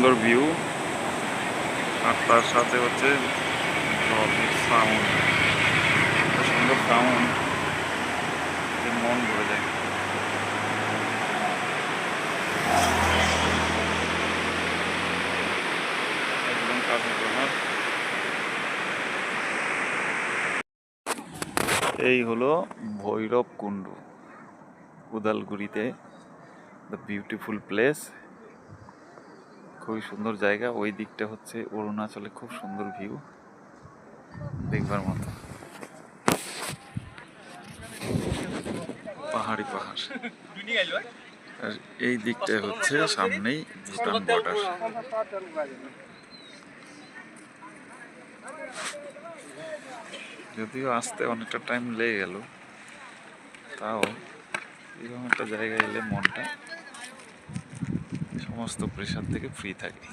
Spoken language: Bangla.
সুন্দর ভিউ, আর তার সাথে হচ্ছে সাউন্ড, সুন্দর সাউন্ড, মন ভরে যায়। একদম কাছে তোমার এই হলো ভৈরব কুণ্ড, উদালগুড়িতে। দ্য বিউটিফুল প্লেস, খুবই সুন্দর জায়গা। ওই দিকটা হচ্ছে অরুণাচলে, খুব সুন্দর ভিউ দেখবার মতো, পাহাড়ি পাহাড়। আর এই দিকটা হচ্ছে সামনেই ভুটান বর্ডার। যদিও আসতে অনেকটা টাইম লেগে গেল, তাও এরকম একটা জায়গায় এলে মনটা সমস্ত প্রেশার থেকে ফ্রি থাকে।